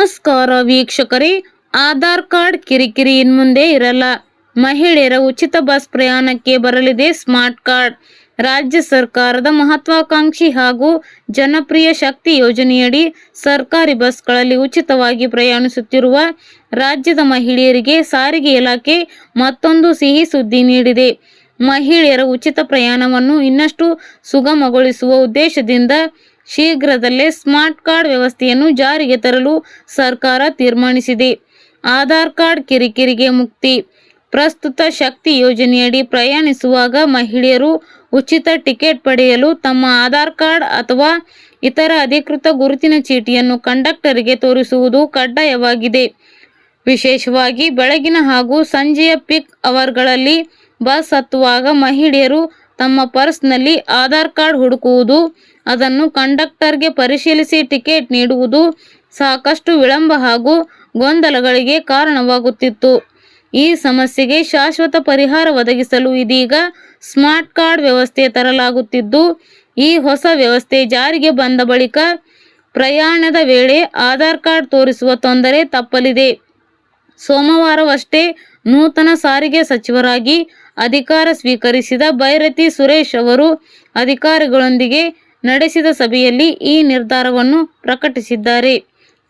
ನಮಸ್ಕಾರ ವೀಕ್ಷಕರೇ, ಆಧಾರ್ ಕಾರ್ಡ್ ಕಿರಿಕಿರಿ ಇನ್ಮುಂದೆ ಇರಲ್ಲ. ಮಹಿಳೆಯರ ಉಚಿತ ಬಸ್ ಪ್ರಯಾಣಕ್ಕೆ ಬರಲಿದೆ ಸ್ಮಾರ್ಟ್ ಕಾರ್ಡ್. ರಾಜ್ಯ ಸರ್ಕಾರದ ಮಹತ್ವಾಕಾಂಕ್ಷಿ ಹಾಗೂ ಜನಪ್ರಿಯ ಶಕ್ತಿ ಯೋಜನೆಯಡಿ ಸರ್ಕಾರಿ ಬಸ್ಗಳಲ್ಲಿ ಉಚಿತವಾಗಿ ಪ್ರಯಾಣಿಸುತ್ತಿರುವ ರಾಜ್ಯದ ಮಹಿಳೆಯರಿಗೆ ಸಾರಿಗೆ ಇಲಾಖೆ ಮತ್ತೊಂದು ಸಿಹಿ ಸುದ್ದಿ ನೀಡಿದೆ. ಮಹಿಳೆಯರ ಉಚಿತ ಪ್ರಯಾಣವನ್ನು ಇನ್ನಷ್ಟು ಸುಗಮಗೊಳಿಸುವ ಉದ್ದೇಶದಿಂದ ಶೀಘ್ರದಲ್ಲೇ ಸ್ಮಾರ್ಟ್ ಕಾರ್ಡ್ ವ್ಯವಸ್ಥೆಯನ್ನು ಜಾರಿಗೆ ತರಲು ಸರ್ಕಾರ ತೀರ್ಮಾನಿಸಿದೆ. ಆಧಾರ್ ಕಾರ್ಡ್ ಕಿರಿಕಿರಿಗೆ ಮುಕ್ತಿ. ಪ್ರಸ್ತುತ ಶಕ್ತಿ ಯೋಜನೆಯಡಿ ಪ್ರಯಾಣಿಸುವಾಗ ಮಹಿಳೆಯರು ಉಚಿತ ಟಿಕೆಟ್ ಪಡೆಯಲು ತಮ್ಮ ಆಧಾರ್ ಕಾರ್ಡ್ ಅಥವಾ ಇತರ ಅಧಿಕೃತ ಗುರುತಿನ ಚೀಟಿಯನ್ನು ಕಂಡಕ್ಟರ್ಗೆ ತೋರಿಸುವುದು ಕಡ್ಡಾಯವಾಗಿದೆ. ವಿಶೇಷವಾಗಿ ಬೆಳಗಿನ ಹಾಗೂ ಸಂಜೆಯ ಪೀಕ್ ಅವರ್ಗಳಲ್ಲಿ ಬಸ್ ಹತ್ತುವಾಗ ಮಹಿಳೆಯರು ತಮ್ಮ ಪರ್ಸ್ನಲ್ಲಿ ಆಧಾರ್ ಕಾರ್ಡ್ ಹುಡುಕುವುದು, ಅದನ್ನು ಕಂಡಕ್ಟರ್ಗೆ ಪರಿಶೀಲಿಸಿ ಟಿಕೆಟ್ ನೀಡುವುದು ಸಾಕಷ್ಟು ವಿಳಂಬ ಹಾಗೂ ಗೊಂದಲಗಳಿಗೆ ಕಾರಣವಾಗುತ್ತಿತ್ತು. ಈ ಸಮಸ್ಯೆಗೆ ಶಾಶ್ವತ ಪರಿಹಾರ ಒದಗಿಸಲು ಇದೀಗ ಸ್ಮಾರ್ಟ್ ಕಾರ್ಡ್ ವ್ಯವಸ್ಥೆ ತರಲಾಗುತ್ತಿದ್ದು, ಈ ಹೊಸ ವ್ಯವಸ್ಥೆ ಜಾರಿಗೆ ಬಂದ ಬಳಿಕ ಪ್ರಯಾಣದ ವೇಳೆ ಆಧಾರ್ ಕಾರ್ಡ್ ತೋರಿಸುವ ತೊಂದರೆ ತಪ್ಪಲಿದೆ. ಸೋಮವಾರವಷ್ಟೇ ನೂತನ ಸಾರಿಗೆ ಸಚಿವರಾಗಿ ಅಧಿಕಾರ ಸ್ವೀಕರಿಸಿದ ಬೈರತಿ ಸುರೇಶ್ ಅವರು ಅಧಿಕಾರಿಗಳೊಂದಿಗೆ ನಡೆಸಿದ ಸಭೆಯಲ್ಲಿ ಈ ನಿರ್ಧಾರವನ್ನು ಪ್ರಕಟಿಸಿದ್ದಾರೆ.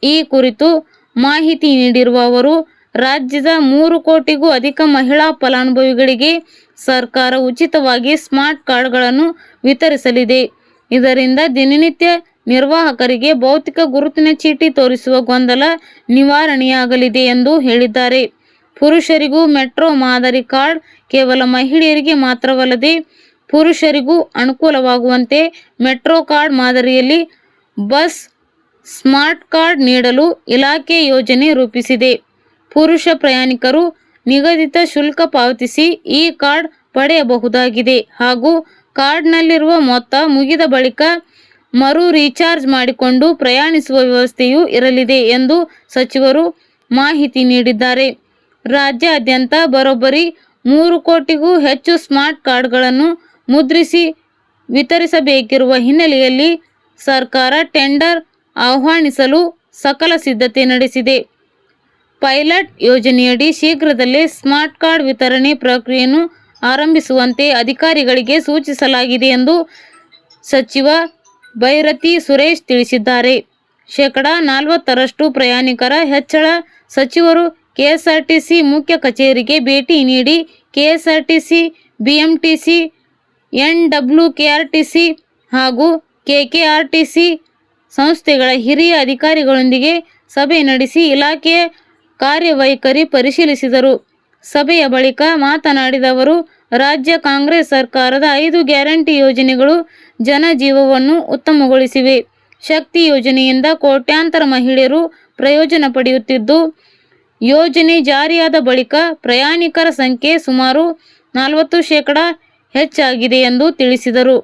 ಈ ಕುರಿತು ಮಾಹಿತಿ ನೀಡಿರುವ ಅವರು, ರಾಜ್ಯದ 3 ಕೋಟಿಗೂ ಅಧಿಕ ಮಹಿಳಾ ಫಲಾನುಭವಿಗಳಿಗೆ ಸರ್ಕಾರ ಉಚಿತವಾಗಿ ಸ್ಮಾರ್ಟ್ ಕಾರ್ಡ್ಗಳನ್ನು ವಿತರಿಸಲಿದೆ. ಇದರಿಂದ ದಿನನಿತ್ಯ ನಿರ್ವಾಹಕರಿಗೆ ಭೌತಿಕ ಗುರುತಿನ ಚೀಟಿ ತೋರಿಸುವ ಗೊಂದಲ ನಿವಾರಣೆಯಾಗಲಿದೆ ಎಂದು ಹೇಳಿದ್ದಾರೆ. ಪುರುಷರಿಗೂ ಮೆಟ್ರೋ ಮಾದರಿ ಕಾರ್ಡ್. ಕೇವಲ ಮಹಿಳೆಯರಿಗೆ ಮಾತ್ರವಲ್ಲದೆ ಪುರುಷರಿಗೂ ಅನುಕೂಲವಾಗುವಂತೆ ಮೆಟ್ರೋ ಕಾರ್ಡ್ ಮಾದರಿಯಲ್ಲಿ ಬಸ್ ಸ್ಮಾರ್ಟ್ ಕಾರ್ಡ್ ನೀಡಲು ಇಲಾಖೆ ಯೋಜನೆ ರೂಪಿಸಿದೆ. ಪುರುಷ ಪ್ರಯಾಣಿಕರು ನಿಗದಿತ ಶುಲ್ಕ ಪಾವತಿಸಿ ಈ ಕಾರ್ಡ್ ಪಡೆಯಬಹುದಾಗಿದೆ ಹಾಗೂ ಕಾರ್ಡ್ನಲ್ಲಿರುವ ಮೊತ್ತ ಮುಗಿದ ಬಳಿಕ ಮರು ರೀಚಾರ್ಜ್ ಮಾಡಿಕೊಂಡು ಪ್ರಯಾಣಿಸುವ ವ್ಯವಸ್ಥೆಯೂ ಇರಲಿದೆ ಎಂದು ಸಚಿವರು ಮಾಹಿತಿ ನೀಡಿದ್ದಾರೆ. ರಾಜ್ಯಾದ್ಯಂತ ಬರೋಬ್ಬರಿ 3 ಕೋಟಿಗೂ ಹೆಚ್ಚು ಸ್ಮಾರ್ಟ್ ಕಾರ್ಡ್ಗಳನ್ನು ಮುದ್ರಿಸಿ ವಿತರಿಸಬೇಕಿರುವ ಹಿನ್ನೆಲೆಯಲ್ಲಿ ಸರ್ಕಾರ ಟೆಂಡರ್ ಆಹ್ವಾನಿಸಲು ಸಕಲ ಸಿದ್ಧತೆ ನಡೆಸಿದೆ. ಪೈಲಟ್ ಯೋಜನೆಯಡಿ ಶೀಘ್ರದಲ್ಲೇ ಸ್ಮಾರ್ಟ್ ಕಾರ್ಡ್ ವಿತರಣೆ ಪ್ರಕ್ರಿಯೆಯನ್ನು ಆರಂಭಿಸುವಂತೆ ಅಧಿಕಾರಿಗಳಿಗೆ ಸೂಚಿಸಲಾಗಿದೆ ಎಂದು ಸಚಿವ ಬೈರತಿ ಸುರೇಶ್ ತಿಳಿಸಿದ್ದಾರೆ. 40% ಪ್ರಯಾಣಿಕರ ಹೆಚ್ಚಳ. ಸಚಿವರು ಕೆಎಸ್ಆರ್ಟಿಸಿ ಮುಖ್ಯ ಕಚೇರಿಗೆ ಭೇಟಿ ನೀಡಿ ಕೆಎಸ್ಆರ್ಟಿಸಿ, ಬಿಎಂಟಿಸಿ, ಎನ್ಡಬ್ಲ್ಯೂಕೆಆರ್ಟಿಸಿ ಹಾಗೂ ಕೆಕೆಆರ್ಟಿಸಿ ಸಂಸ್ಥೆಗಳ ಹಿರಿಯ ಅಧಿಕಾರಿಗಳೊಂದಿಗೆ ಸಭೆ ನಡೆಸಿ ಇಲಾಖೆಯ ಕಾರ್ಯವೈಖರಿ ಪರಿಶೀಲಿಸಿದರು. ಸಭೆಯ ಬಳಿಕ ಮಾತನಾಡಿದ ಅವರು, ರಾಜ್ಯ ಕಾಂಗ್ರೆಸ್ ಸರ್ಕಾರದ 5 ಗ್ಯಾರಂಟಿ ಯೋಜನೆಗಳು ಜನಜೀವನವನ್ನು ಉತ್ತಮಗೊಳಿಸಿವೆ. ಶಕ್ತಿ ಯೋಜನೆಯಿಂದ ಕೋಟ್ಯಾಂತರ ಮಹಿಳೆಯರು ಪ್ರಯೋಜನ ಪಡೆಯುತ್ತಿದ್ದು, ಯೋಜನೆ ಜಾರಿಯಾದ ಬಳಿಕ ಪ್ರಯಾಣಿಕರ ಸಂಖ್ಯೆ ಸುಮಾರು 40% ಹೆಚ್ಚಾಗಿದೆ ಎಂದು ತಿಳಿಸಿದರು.